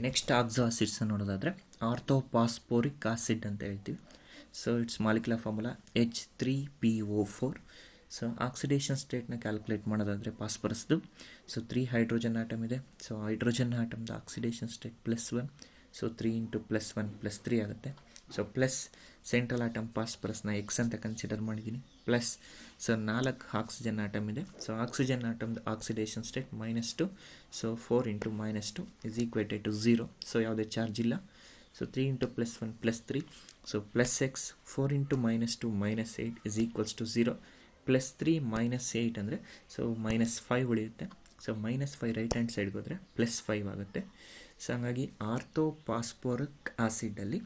Next ಆಕ್ಸೋ acids ನೋಡೋದಾದರೆ ಆರ್ಥೋಪಾಸ್ಪೋರಿಕ್ acid ಅಂತ ಹೇಳ್ತೀವಿ. So it's molecular formula H3PO4. So oxidation ಸ್ಟೇಟ್ನ ಕ್ಯಾಲ್ಕುಲೇಟ್ ಮಾಡೋದಾದರೆ ಪಾಸ್ಪರಸ್ದು, ಸೊ 3 ಹೈಡ್ರೋಜನ್ ಆಟಮ್ ಇದೆ. ಸೊ ಹೈಡ್ರೋಜನ್ ಆಟಮ್ದು ಆಕ್ಸಿಡೇಷನ್ ಸ್ಟೇಟ್ +1, ಸೊ 3 × +1 +3 ಆಗುತ್ತೆ. ಸೊ ಪ್ಲಸ್ ಸೆಂಟ್ರಲ್ ಆಟಮ್ ಪಾಸ್ಪರಸ್ನ X ಅಂತ ಕನ್ಸಿಡರ್ ಮಾಡಿದ್ದೀನಿ, ಪ್ಲಸ್ ಸೊ 4 ಆಕ್ಸಿಜನ್ ಆಟಮ್ ಇದೆ. ಸೊ ಆಕ್ಸಿಜನ್ ಆಟಮ್ದು oxidation state -2, so 4 × -2 is equal to 0. So ಯಾವುದೇ ಚಾರ್ಜ್ ಇಲ್ಲ. So 3 × +1 +3, so +X 4 × -2 -8 is equals to 0. +3 -8 ಅಂದರೆ ಸೊ -5 ಉಳಿಯುತ್ತೆ. ಸೊ -5 ರೈಟ್ ಹ್ಯಾಂಡ್ ಸೈಡ್ಗೆ ಹೋದರೆ +5 ಆಗುತ್ತೆ. ಸೊ ಹಾಗಾಗಿ ಆರ್ಥೋಪಾಸ್ಪೋರಿಕ್ ಆಸಿಡಲ್ಲಿ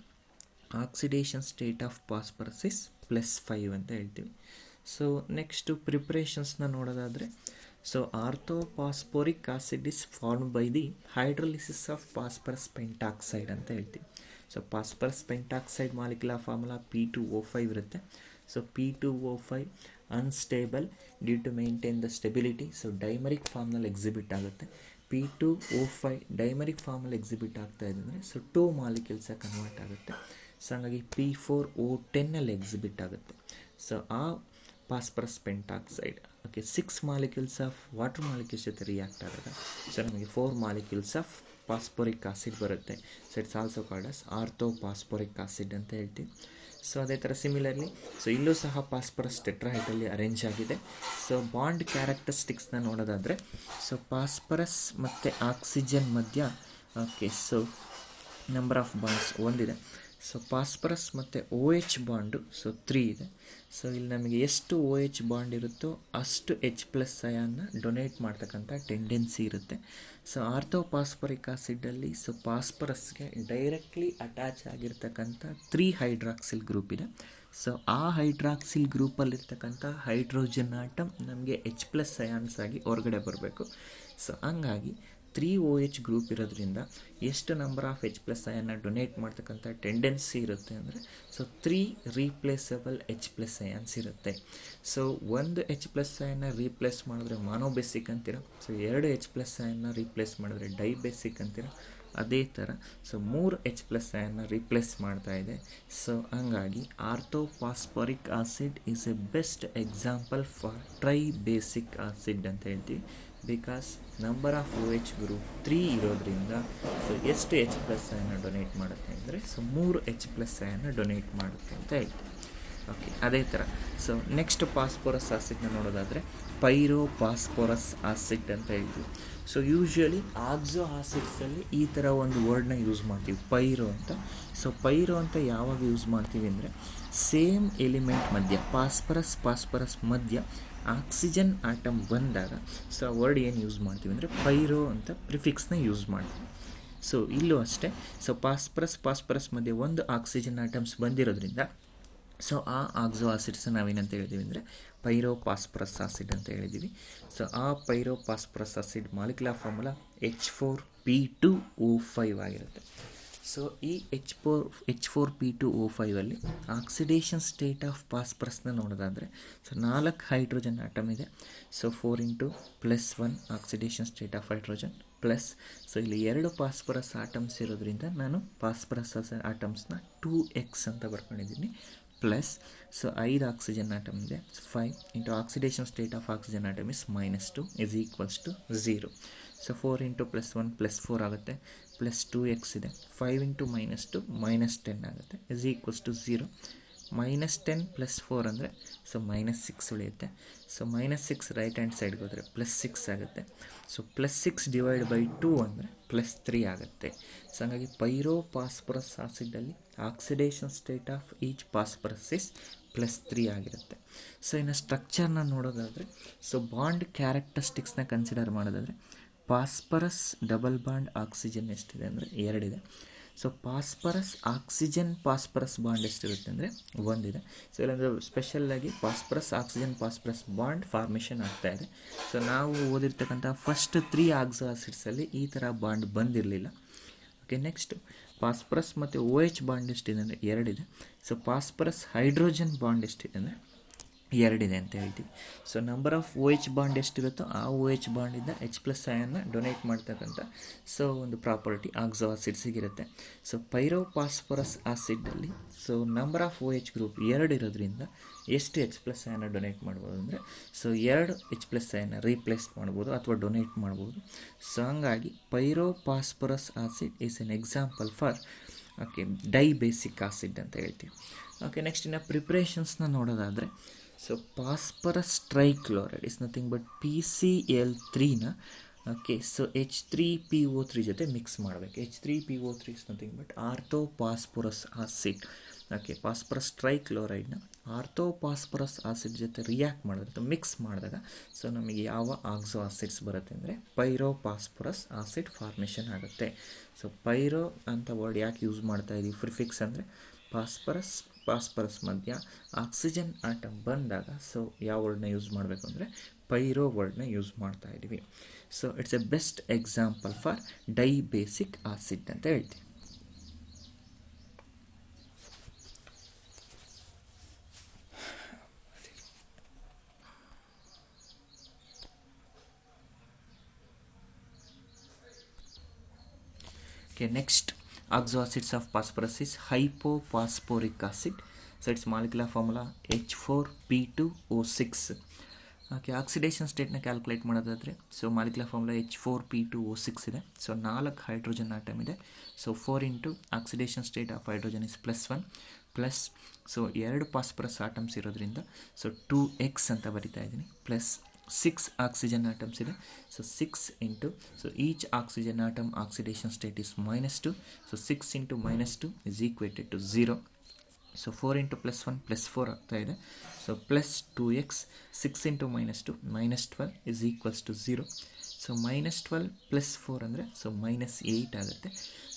oxidation state of phosphorus is +5 ಅಂತ ಹೇಳ್ತೀವಿ. ಸೊ ನೆಕ್ಸ್ಟು ಪ್ರಿಪ್ರೇಷನ್ಸ್ನ ನೋಡೋದಾದರೆ, so orthophosphoric acid is form by the hydrolysis of phosphorus pentoxide ಅಂತ ಹೇಳ್ತೀವಿ. So phosphorus pentoxide molecular formula P2O5 ಇರುತ್ತೆ. So P2O5 unstable due to maintain the stability. So dimeric ಫಾರ್ಮ್ನಲ್ಲಿ exhibit ಆಗುತ್ತೆ. P2O5 dimeric ಫಾರ್ಮಲ್ಲಿ exhibit ಆಗ್ತಾ ಇದೆ ಅಂದರೆ so 2 ಮಾಲಿಕ್ಯೂಲ್ಸಾಗಿ ಕನ್ವರ್ಟ್ ಆಗುತ್ತೆ. ಸೊ ಹಾಗಾಗಿ P4O10 ಎಕ್ಸಿಬಿಟ್ ಆಗುತ್ತೆ. ಸೊ ಆ phosphorus pentoxide 6 molecules of water molecules ಜೊತೆ ರಿಯಾಕ್ಟ್ ಆದಾಗ ಸೊ ನಮಗೆ 4 ಮಾಲಿಕ್ಯೂಲ್ಸ್ ಆಫ್ ಪಾಸ್ಪೋರಿಕ್ ಆಸಿಡ್ ಬರುತ್ತೆ. So it's also called as orthophosphoric acid ಅಂತ ಹೇಳ್ತೀವಿ. ಸೊ ಅದೇ ಥರ ಸಿಮಿಲರ್ಲಿ ಸೊ ಇಲ್ಲೂ ಸಹ ಪಾಸ್ಪರಸ್ ಟೆಟ್ರಾಹೈಡ್ರಲ್ಲಿ ಅರೇಂಜ್ ಆಗಿದೆ. ಸೊ ಬಾಂಡ್ ಕ್ಯಾರೆಕ್ಟರಿಸ್ಟಿಕ್ಸ್ನ ನೋಡೋದಾದರೆ, ಸೊ ಪಾಸ್ಪರಸ್ ಮತ್ತು ಆಕ್ಸಿಜನ್ ಮಧ್ಯ ಸೊ ನಂಬರ್ ಆಫ್ ಬಾಂಡ್ಸ್ 1 ಇದೆ. ಸೊ ಪಾಸ್ಪರಸ್ ಮತ್ತು OH ಬಾಂಡು ಸೊ 3 ಇದೆ. ಸೊ ಇಲ್ಲಿ ನಮಗೆ ಎಷ್ಟು OH ಬಾಂಡ್ ಇರುತ್ತೋ ಅಷ್ಟು H+ ಅಯಾನ್ನ ಡೊನೇಟ್ ಮಾಡ್ತಕ್ಕಂಥ ಟೆಂಡೆನ್ಸಿ ಇರುತ್ತೆ. ಸೊ ಆರ್ಥೋಪಾಸ್ಪರಿಕ್ ಆಸಿಡಲ್ಲಿ ಸೊ ಪಾಸ್ಪರಸ್ಗೆ ಡೈರೆಕ್ಟ್ಲಿ ಅಟ್ಯಾಚ್ ಆಗಿರ್ತಕ್ಕಂಥ 3 ಹೈಡ್ರಾಕ್ಸಿಲ್ ಗ್ರೂಪ್ ಇದೆ. ಸೊ ಆ ಹೈಡ್ರಾಕ್ಸಿಲ್ ಗ್ರೂಪಲ್ಲಿರ್ತಕ್ಕಂಥ ಹೈಡ್ರೋಜನ್ ಆಟಮ್ ನಮಗೆ H+ ಅಯಾನ್ಸ್ ಆಗಿ ಹೊರಗಡೆ ಬರಬೇಕು. ಸೊ ಹಂಗಾಗಿ 3 OH ಗ್ರೂಪ್ ಇರೋದ್ರಿಂದ ಎಷ್ಟು ನಂಬರ್ ಆಫ್ H+ ಅಯಾನ್ನ ಡೊನೇಟ್ ಮಾಡ್ತಕ್ಕಂಥ ಟೆಂಡೆನ್ಸಿ ಇರುತ್ತೆ ಅಂದರೆ ಸೊ 3 ರೀಪ್ಲೇಸಬಲ್ H+ ಅಯಾನ್ಸ್ ಇರುತ್ತೆ. ಸೊ ಒಂದು H+ ಅಯಾನ್ನ ರೀಪ್ಲೇಸ್ ಮಾಡಿದ್ರೆ ಮಾನೋಬೇಸಿಕ್ ಅಂತೀರ. ಸೊ 2 H+ ಅಯಾನ್ನ ರೀಪ್ಲೇಸ್ ಮಾಡಿದ್ರೆ ಡೈಬೇಸಿಕ್ ಅಂತೀರ. ಅದೇ ಥರ ಸೊ 3 H+ ಅಯಾನ್ನ ರೀಪ್ಲೇಸ್ ಮಾಡ್ತಾ ಇದೆ. ಸೊ ಹಂಗಾಗಿ orthophosphoric acid is a best example for tri basic acid ಅಂತ ಹೇಳ್ತೀವಿ. Because number of OH group 3 ಇರೋದ್ರಿಂದ ಸೊ ಎಷ್ಟು H+ ಅಯಾನ್ನ ಡೊನೇಟ್ ಮಾಡುತ್ತೆ ಅಂದರೆ ಸೊ 3 H+ ಅಯಾನ್ನ ಡೊನೇಟ್ ಮಾಡುತ್ತೆ ಅಂತ ಹೇಳ್ತೀವಿ. ಓಕೆ, ಅದೇ ಥರ ಸೊ ನೆಕ್ಸ್ಟ್ ಪಾಸ್ಪೋರಸ್ ಆಸಿಡ್ನ ನೋಡೋದಾದರೆ ಪೈರೋಪಾಸ್ಪೋರಸ್ ಆಸಿಡ್ ಅಂತ ಹೇಳ್ತೀವಿ. ಸೊ ಯೂಶ್ವಲಿ ಆಕ್ಸೋ ಆಸಿಡ್ಸಲ್ಲಿ ಈ ಥರ ಒಂದು ವರ್ಡ್ನ ಯೂಸ್ ಮಾಡ್ತೀವಿ, ಪೈರೋ ಅಂತ. ಸೊ ಪೈರೋ ಅಂತ ಯಾವಾಗ ಯೂಸ್ ಮಾಡ್ತೀವಿ ಅಂದರೆ ಸೇಮ್ ಎಲಿಮೆಂಟ್ ಮಧ್ಯ ಪಾಸ್ಪರಸ್ ಮಧ್ಯ ಆಕ್ಸಿಜನ್ ಆಟಮ್ ಬಂದಾಗ ಸೊ ಆ ವರ್ಡ್ ಏನು ಯೂಸ್ ಮಾಡ್ತೀವಿ ಅಂದರೆ ಪೈರೋ ಅಂತ ಪ್ರಿಫಿಕ್ಸ್ನ ಯೂಸ್ ಮಾಡ್ತೀವಿ. ಸೊ ಇಲ್ಲೂ ಅಷ್ಟೇ. ಸೊ ಪಾಸ್ಪರಸ್ ಮಧ್ಯೆ ಒಂದು ಆಕ್ಸಿಜನ್ ಆಟಮ್ಸ್ ಬಂದಿರೋದ್ರಿಂದ ಸೊ ಆ ಆಕ್ಸೋ ಆಸಿಡ್ಸ್ ನಾವೇನಂತ ಹೇಳಿದ್ದೀವಿ ಅಂದರೆ ಪೈರೋಪಾಸ್ಪರಸ್ ಆಸಿಡ್ ಅಂತ ಹೇಳಿದ್ದೀವಿ. ಸೊ ಆ ಪೈರೋಪಾಸ್ಪರಸ್ ಆಸಿಡ್ ಮಾಲಿಕ್ಯುಲರ್ ಫಾರ್ಮುಲಾ H4P2O5 ಆಗಿರುತ್ತೆ. ಸೊ ಈ H4P2O5 ಅಲ್ಲಿ ಆಕ್ಸಿಡೇಷನ್ ಸ್ಟೇಟ್ ಆಫ್ ಪಾಸ್ಪರಸ್ನ ನೋಡೋದಾದರೆ ಸೊ 4 ಹೈಡ್ರೋಜನ್ ಆಟಮ್ ಇದೆ. So 4 × +1 oxidation state of hydrogen plus so ಇಲ್ಲಿ 2 ಪಾಸ್ಪರಸ್ ಆಟಮ್ಸ್ ಇರೋದ್ರಿಂದ ನಾನು ಪಾಸ್ಪರಸ್ ಆಟಮ್ಸ್ನ 2x ಅಂತ ಬರ್ಕೊಂಡಿದ್ದೀನಿ. ಪ್ಲಸ್ ಸೊ 5 ಆಕ್ಸಿಜನ್ ಆಟಮ್ ಇದೆ. 5 × oxidation state of oxygen atom is -2 is equals to 0. So 4 × +1 +4 ಆಗುತ್ತೆ, plus 2x ಇದೆ. 5 × -2 -10 ಆಗುತ್ತೆ is equals to 0. -10 + 4 ಅಂದರೆ ಸೊ -6 ಉಳಿಯುತ್ತೆ. ಸೊ -6 ರೈಟ್ ಹ್ಯಾಂಡ್ ಸೈಡ್ಗೆ ಹೋದರೆ +6 ಆಗುತ್ತೆ. ಸೊ +6 / 2 ಅಂದರೆ +3 ಆಗುತ್ತೆ. ಸೊ ಹಾಗಾಗಿ ಪೈರೋಪಾಸ್ಪರಸ್ ಆಸಿಡಲ್ಲಿ oxidation state of each phosphorus is +3 ಆಗಿರುತ್ತೆ. ಸೊ ಇನ್ನು ಸ್ಟ್ರಕ್ಚರ್ನ ನೋಡೋದಾದರೆ ಸೊ ಬಾಂಡ್ ಕ್ಯಾರೆಕ್ಟರಿಸ್ಟಿಕ್ಸ್ನ ಕನ್ಸಿಡರ್ ಮಾಡೋದಾದರೆ ಪಾಸ್ಪರಸ್ ಡಬಲ್ ಬಾಂಡ್ ಆಕ್ಸಿಜನ್ ಎಷ್ಟಿದೆ ಅಂದರೆ 2 ಇದೆ. ಸೊ ಆಕ್ಸಿಜನ್ ಪಾಸ್ಪರಸ್ ಬಾಂಡ್ ಎಷ್ಟಿರುತ್ತೆ ಅಂದರೆ 1 ಇದೆ. ಸೊ ಇಲ್ಲಂದರೆ ಸ್ಪೆಷಲ್ಲಾಗಿ ಪಾಸ್ಪರಸ್ ಬಾಂಡ್ ಫಾರ್ಮೇಷನ್ ಆಗ್ತಾ ಇದೆ. ಸೊ ನಾವು ಓದಿರ್ತಕ್ಕಂಥ ಫಸ್ಟ್ 3 ಆಕ್ಸೋ ಆಸಿಡ್ಸಲ್ಲಿ ಈ ಥರ ಬಾಂಡ್ ಬಂದಿರಲಿಲ್ಲ. ಓಕೆ, ನೆಕ್ಸ್ಟ್ ಪಾಸ್ಪರಸ್ ಮತ್ತು OH ಬಾಂಡ್ ಎಷ್ಟಿದೆ ಅಂದರೆ 2 ಇದೆ. ಸೊ ಪಾಸ್ಪರಸ್ ಹೈಡ್ರೋಜನ್ ಬಾಂಡ್ ಎಷ್ಟಿದೆ ಅಂದರೆ ಎರಡಿದೆ ಅಂತ ಹೇಳ್ತೀವಿ. So number of O H bond ಎಷ್ಟಿರುತ್ತೋ ಆ ಓ ಎಚ್ ಬಾಂಡಿಂದ ಎಚ್ ಪ್ಲಸ್ ಅಯಾನ್ನ ಡೊನೇಟ್ ಮಾಡ್ತಕ್ಕಂಥ ಸೊ ಒಂದು ಪ್ರಾಪರ್ಟಿ ಆಕ್ಸೋ ಆಸಿಡ್ಸಿಗಿರುತ್ತೆ. ಸೊ ಪೈರೋಪಾಸ್ಪರಸ್ ಆಸಿಡಲ್ಲಿ so number of O H group 2 ಇರೋದ್ರಿಂದ ಎಷ್ಟು ಎಚ್ ಪ್ಲಸ್ ಅಯಾನ್ನ ಡೊನೇಟ್ ಮಾಡ್ಬೋದು ಅಂದರೆ ಸೊ 2 ಎಚ್ ಪ್ಲಸ್ ಅಯಾನ್ನ ರೀಪ್ಲೇಸ್ ಮಾಡ್ಬೋದು ಅಥವಾ ಡೊನೇಟ್ ಮಾಡ್ಬೋದು. ಸೊ ಹಂಗಾಗಿ pyrophosphorus acid is an example for okay dibasic acid ಅಂತ ಹೇಳ್ತೀವಿ. ಓಕೆ, ನೆಕ್ಸ್ಟ್ ಇನ್ನು ಪ್ರಿಪ್ರೇಷನ್ಸ್ನ ನೋಡೋದಾದರೆ so phosphorus trichloride is nothing but PCl3ನ ಓಕೆ ಸೊ H3PO3 ಜೊತೆ ಮಿಕ್ಸ್ ಮಾಡಬೇಕು. H3PO3 is nothing but orthophosphorus acid. Okay, phosphorus ಟ್ರೈಕ್ಲೋರೈಡ್ನ orthophosphorus acid ಜೊತೆ react ಮಾಡಿದ್ರೆ ಮಿಕ್ಸ್ ಮಾಡಿದಾಗ ಸೊ ನಮಗೆ ಯಾವ ಆಕ್ಸೋ ಆಸಿಡ್ಸ್ ಬರುತ್ತೆ ಅಂದರೆ ಪೈರೋಪಾಸ್ಪರಸ್ ಆಸಿಡ್ ಫಾರ್ಮೇಷನ್ ಆಗುತ್ತೆ. ಸೊ ಪೈರೋ ಅಂತ ವರ್ಡ್ ಯಾಕೆ ಯೂಸ್ ಮಾಡ್ತಾ ಇದ್ದೀವಿ ಪ್ರಿಫಿಕ್ಸ್ ಅಂದರೆ ಫಾಸ್ಫರಸ್ ಮಧ್ಯ ಆಕ್ಸಿಜನ್ ಆಟಮ್ ಬಂದಾಗ ಸೊ ಯಾವ ವರ್ಡ್ನ ಯೂಸ್ ಮಾಡಬೇಕು ಅಂದರೆ ಪೈರೋ ವರ್ಡ್ನ ಯೂಸ್ ಮಾಡ್ತಾ ಇದ್ದೀವಿ. So it's a best example for dibasic acid ಅಂತ ಹೇಳ್ತೀವಿ. Okay, next oxo acids of phosphorus is hypophosphoric acid. So its molecular formula H4P2O6. Okay, oxidation ಸ್ಟೇಟ್ನ calculate ಮಾಡೋದಾದರೆ ಸೊ ಮಾಲಿಕ್ಯುಲರ್ ಫಾರ್ಮುಲಾ H4P2O6 ಇದೆ. So 4 hydrogen atom ಇದೆ. So 4 into oxidation state of hydrogen is +1 plus so 2 phosphorus atoms ಇರೋದ್ರಿಂದ so 2x ಅಂತ ಬರಿತಾ ಇದ್ದೀನಿ plus 6 oxygen atoms ಇದೆ. So 6 into so each oxygen atom oxidation state is -2. So 6 into -2 is equated to 0. So 4 into +1 +4 ಆಗ್ತಾ ಇದೆ. So plus 2x 6 into -2 -12 is equals to 0. So -12 +4 ಅಂದರೆ so -8 ಆಗುತ್ತೆ.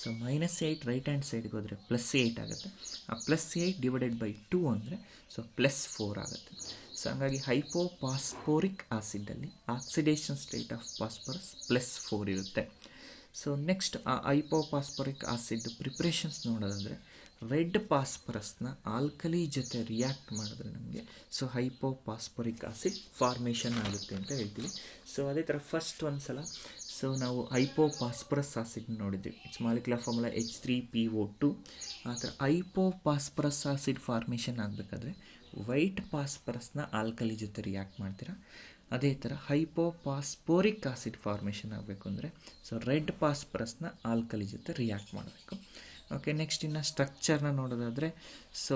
So -8 right hand ಸೈಡ್ಗೆ ಹೋದರೆ +8 ಆಗುತ್ತೆ. ಆ +8 divided by 2 ಅಂದರೆ ಸೊ +4 ಆಗುತ್ತೆ. ಸೊ ಹಂಗಾಗಿ ಹೈಪೋಫಾಸ್ಫೋರಿಕ್ ಆಸಿಡಲ್ಲಿ ಆಕ್ಸಿಡೇಷನ್ ಸ್ಟೇಟ್ ಆಫ್ ಫಾಸ್ಫರಸ್ +4 ಇರುತ್ತೆ. ಸೊ ನೆಕ್ಸ್ಟ್ ಆ ಹೈಪೋಫಾಸ್ಫೋರಿಕ್ ಆಸಿಡ್ ಪ್ರಿಪ್ರೇಷನ್ಸ್ ನೋಡೋದಂದರೆ ರೆಡ್ ಫಾಸ್ಫರಸ್ನ ಆಲ್ಕಲಿ ಜೊತೆ ರಿಯಾಕ್ಟ್ ಮಾಡಿದ್ರೆ ನಮಗೆ ಸೊ ಹೈಪೋಫಾಸ್ಫೋರಿಕ್ ಆಸಿಡ್ ಫಾರ್ಮೇಷನ್ ಆಗುತ್ತೆ ಅಂತ ಹೇಳ್ತೀವಿ. ಸೊ ಅದೇ ಥರ ಫಸ್ಟ್ ಒಂದ್ಸಲ ಸೊ ನಾವು ಹೈಪೋಫಾಸ್ಫರಸ್ ಆಸಿಡ್ ನೋಡಿದ್ವಿ. It's molecular formula H3PO2. ಆ ಥರ ಹೈಪೋಫಾಸ್ಫರಸ್ ಆಸಿಡ್ ಫಾರ್ಮೇಷನ್ ಆಗಬೇಕಾದ್ರೆ ವೈಟ್ ಫಾಸ್ಫರಸ್ನ ಆಲ್ಕಲಿ ಜೊತೆ ರಿಯಾಕ್ಟ್ ಮಾಡ್ತೀರಾ. ಅದೇ ಥರ ಹೈಪೋಫಾಸ್ಫೋರಿಕ್ ಆಸಿಡ್ ಫಾರ್ಮೇಷನ್ ಆಗಬೇಕು ಅಂದರೆ ಸೊ ರೆಡ್ ಫಾಸ್ಫರಸ್ನ ಆಲ್ಕಲಿ ಜೊತೆ ರಿಯಾಕ್ಟ್ ಮಾಡಬೇಕು. ಓಕೆ, ನೆಕ್ಸ್ಟ್ ಇನ್ನು ಸ್ಟ್ರಕ್ಚರ್ನ ನೋಡೋದಾದರೆ ಸೊ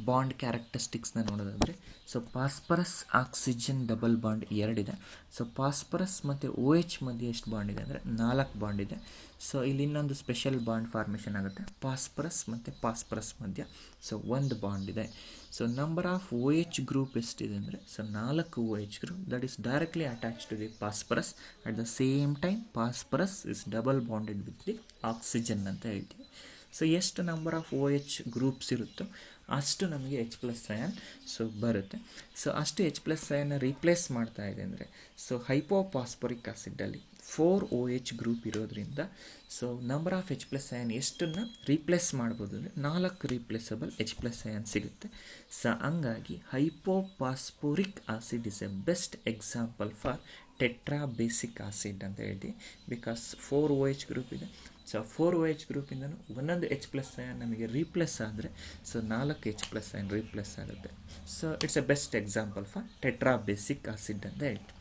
ಬಾಂಡ್ ಕ್ಯಾರೆಕ್ಟರಿಸ್ಟಿಕ್ಸ್ನ ನೋಡೋದಾದರೆ so phosphorus oxygen double bond 2 ಇದೆ. ಸೊ ಫಾಸ್ಫರಸ್ ಮತ್ತು OH ಮಧ್ಯೆ ಎಷ್ಟು ಬಾಂಡ್ ಇದೆ ಅಂದರೆ 4 ಬಾಂಡ್ ಇದೆ. ಸೊ ಇಲ್ಲಿ ಇನ್ನೊಂದು ಸ್ಪೆಷಲ್ ಬಾಂಡ್ ಫಾರ್ಮೇಷನ್ ಆಗುತ್ತೆ ಫಾಸ್ಫರಸ್ ಮತ್ತು ಫಾಸ್ಫರಸ್ ಮಧ್ಯ ಸೊ 1 ಬಾಂಡ್ ಇದೆ. So number of OH group ಎಷ್ಟಿದೆ ಅಂದರೆ so 4 OH group that is directly attach to the phosphorus. At the same time phosphorus is double bonded with the oxygen ಅಂತ ಹೇಳ್ತೀವಿ. So ಎಷ್ಟು number of OH groups ಇರುತ್ತೋ ಅಷ್ಟು ನಮಗೆ H+ ion so ಬರುತ್ತೆ. So ಅಷ್ಟು H+ ಅಯಾನ್ನ replace ಮಾಡ್ತಾ ಇದೆ ಅಂದರೆ ಸೊ ಹೈಪೋಫಾಸ್ಫೋರಿಕ್ ಆಸಿಡಲ್ಲಿ 4 OH ಗ್ರೂಪ್ ಇರೋದ್ರಿಂದ so number of H+ ion ಎಷ್ಟನ್ನು ರೀಪ್ಲೇಸ್ ಮಾಡ್ಬೋದು ಅಂದರೆ 4 ರೀಪ್ಲೇಸಬಲ್ H+ ಅಯಾನ್ ಸಿಗುತ್ತೆ. ಸೊ ಹಂಗಾಗಿ hypophosphoric acid is a best example for tetrabasic acid ಅಂತ ಹೇಳ್ತೀವಿ. ಬಿಕಾಸ್ 4 OH ಗ್ರೂಪ್ ಇದೆ. ಸೊ 4 OH ಗ್ರೂಪಿಂದನೂ ಒಂದೊಂದು H+ ಅಯಾನ್ ನಮಗೆ ರೀಪ್ಲೇಸ್ ಆದರೆ ಸೊ 4 H+ ಅಯಾನ್ ರೀಪ್ಲೇಸ್ ಆಗುತ್ತೆ. So it's a best example for tetrabasic acid ಅಂತ ಹೇಳ್ತೀವಿ.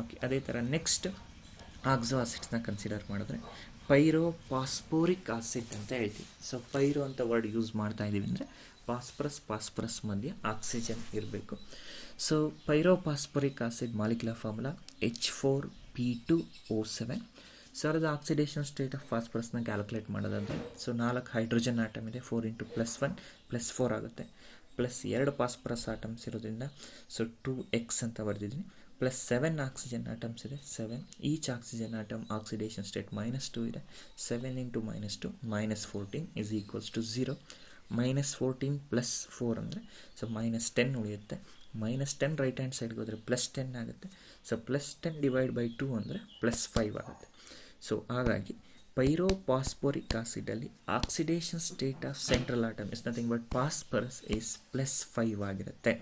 ಓಕೆ, ಅದೇ ಥರ ನೆಕ್ಸ್ಟ್ ಆಕ್ಸೋ ಆಸಿಡ್ಸ್ನ ಕನ್ಸಿಡರ್ ಮಾಡಿದ್ರೆ ಪೈರೋಫಾಸ್ಫೋರಿಕ್ ಆಸಿಡ್ ಅಂತ ಹೇಳ್ತೀವಿ. ಸೊ ಪೈರೋ ಅಂತ ವರ್ಡ್ ಯೂಸ್ ಮಾಡ್ತಾ ಇದ್ದೀವಿ ಅಂದರೆ ಫಾಸ್ಫರಸ್ ಮಧ್ಯೆ ಆಕ್ಸಿಜನ್ ಇರಬೇಕು. So pyrophosphoric acid molecular formula H4P2O7. So ಅದರ ಆಕ್ಸಿಡೇಷನ್ ಸ್ಟೇಟ್ ಆಫ್ ಫಾಸ್ಫರಸ್ನ ಕ್ಯಾಲ್ಕುಲೇಟ್ ಮಾಡೋದಂದರೆ ಸೊ 4 ಹೈಡ್ರೋಜನ್ ಆಟಮ್ ಇದೆ. 4 ಇಂಟು +1 +4 ಆಗುತ್ತೆ. ಪ್ಲಸ್ 2 ಫಾಸ್ಫರಸ್ ಆಟಮ್ಸ್ ಇರೋದ್ರಿಂದ ಸೊ 2x ಅಂತ ಬರೆದಿದ್ದೀನಿ. ಪ್ಲಸ್ 7 ಆಕ್ಸಿಜನ್ ಆಟಮ್ಸ್ ಇದೆ. 7 each oxygen atom oxidation state -2 ಇದೆ. 7 ಇಂಟು -2 -14 ಇಸ್ ಈಕ್ವಲ್ಸ್ ಟು 0. -14 + 4 ಅಂದರೆ ಸೊ -10 ಉಳಿಯುತ್ತೆ. -10 ರೈಟ್ ಹ್ಯಾಂಡ್ ಸೈಡ್ಗೆ ಹೋದರೆ +10 ಆಗುತ್ತೆ. ಸೊ +10 ಡಿವೈಡ್ ಬೈ 2 ಅಂದರೆ +5 ಆಗುತ್ತೆ. ಸೊ ಹಾಗಾಗಿ ಪೈರೋಫಾಸ್ಫೋರಿಕ್ ಆಸಿಡಲ್ಲಿ oxidation state of central atom is nothing but phosphorus is +5 ಆಗಿರುತ್ತೆ.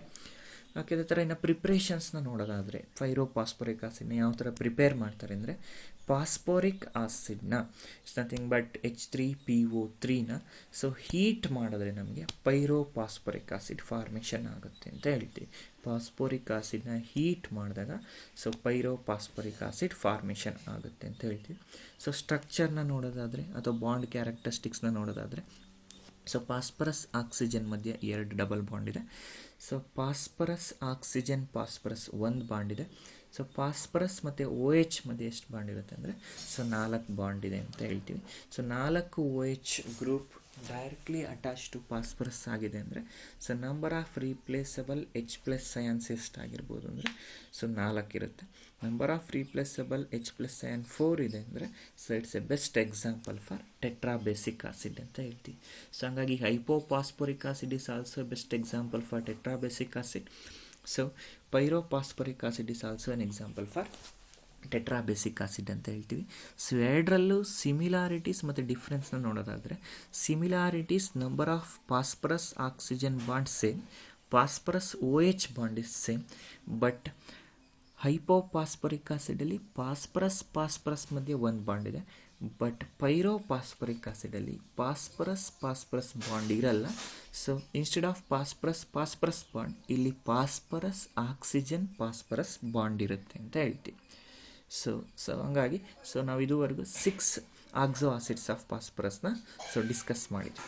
ಓಕೆ, ಅದೇ ಥರ ಇನ್ನು ಪ್ರಿಪ್ರೇಷನ್ಸ್ನ ನೋಡೋದಾದರೆ ಪೈರೋಪಾಸ್ಪೋರಿಕ್ ಆಸಿಡ್ನ ಯಾವ ಥರ ಪ್ರಿಪೇರ್ ಮಾಡ್ತಾರೆ ಅಂದರೆ, ಪಾಸ್ಪೋರಿಕ್ ಆಸಿಡ್ನ ಇಟ್ಸ್ ನಥಿಂಗ್ ಬಟ್ H3PO3ನ ಸೊ ಹೀಟ್ ಮಾಡಿದ್ರೆ ನಮಗೆ ಪೈರೋಪಾಸ್ಪೋರಿಕ್ ಆಸಿಡ್ ಫಾರ್ಮೇಷನ್ ಆಗುತ್ತೆ ಅಂತ ಹೇಳ್ತೀವಿ. ಪಾಸ್ಪೋರಿಕ್ ಆಸಿಡ್ನ ಹೀಟ್ ಮಾಡಿದಾಗ ಸೊ ಪೈರೋಪಾಸ್ಪೋರಿಕ್ ಆಸಿಡ್ ಫಾರ್ಮೇಷನ್ ಆಗುತ್ತೆ ಅಂತ ಹೇಳ್ತೀವಿ. ಸೊ ಸ್ಟ್ರಕ್ಚರ್ನ ನೋಡೋದಾದರೆ ಅಥವಾ ಬಾಂಡ್ ಕ್ಯಾರೆಕ್ಟರಿಸ್ಟಿಕ್ಸ್ನ ನೋಡೋದಾದರೆ, ಸೊ ಪಾಸ್ಪರಸ್ ಆಕ್ಸಿಜನ್ ಮಧ್ಯೆ 2 ಡಬಲ್ ಬಾಂಡ್ ಇದೆ. So phosphorus oxygen phosphorus 1 bond ಇದೆ. ಸೊ ಪಾಸ್ಪರಸ್ ಮತ್ತು OH ಮಧ್ಯೆ ಎಷ್ಟು ಬಾಂಡ್ ಇರುತ್ತೆ ಅಂದರೆ, ಸೊ 4 ಬಾಂಡ್ ಇದೆ ಅಂತ ಹೇಳ್ತೀವಿ. So 4 OH group directly attach to phosphorus ಆಗಿದೆ ಅಂದರೆ, so number of replaceable H+ ions ಎಷ್ಟಾಗಿರ್ಬೋದು ಅಂದರೆ, ಸೊ 4 ಇರುತ್ತೆ. Number of replaceable H+ ion 4 ಇದೆ ಅಂದರೆ, so it's a best example for tetrabasic acid ಅಂತ ಹೇಳ್ತೀವಿ. ಸೊ ಹಂಗಾಗಿ hypophosphoric acid is also best example for tetrabasic acid. So pyrophosphoric acid is also an example for tetrabasic acid ಅಂತ ಹೇಳ್ತೀವಿ. So ಎರಡರಲ್ಲೂ similarities ಮತ್ತು ಡಿಫ್ರೆನ್ಸ್ನ ನೋಡೋದಾದರೆ, similarities number of phosphorus oxygen bond same, phosphorus OH bond is same. But hypophosphoric ಆಸಿಡಲ್ಲಿ phosphorus ಮಧ್ಯೆ 1 bond ಇದೆ. But pyrophosphoric ಆಸಿಡಲ್ಲಿ phosphorus bond ಇರಲ್ಲ. So instead of phosphorus bond ಇಲ್ಲಿ ಪಾಸ್ಪರಸ್ ಆಕ್ಸಿಜನ್ ಪಾಸ್ಪರಸ್ ಬಾಂಡ್ ಇರುತ್ತೆ ಅಂತ ಹೇಳ್ತೀವಿ. ಸೊ ಹಂಗಾಗಿ ಸೊ ನಾವು ಇದುವರೆಗೂ 6 ಆಕ್ಸೋ ಆಸಿಡ್ಸ್ ಆಫ್ ಪಾಸ್ಪರಸ್ನ ಸೊ ಡಿಸ್ಕಸ್ ಮಾಡಿದ್ವಿ.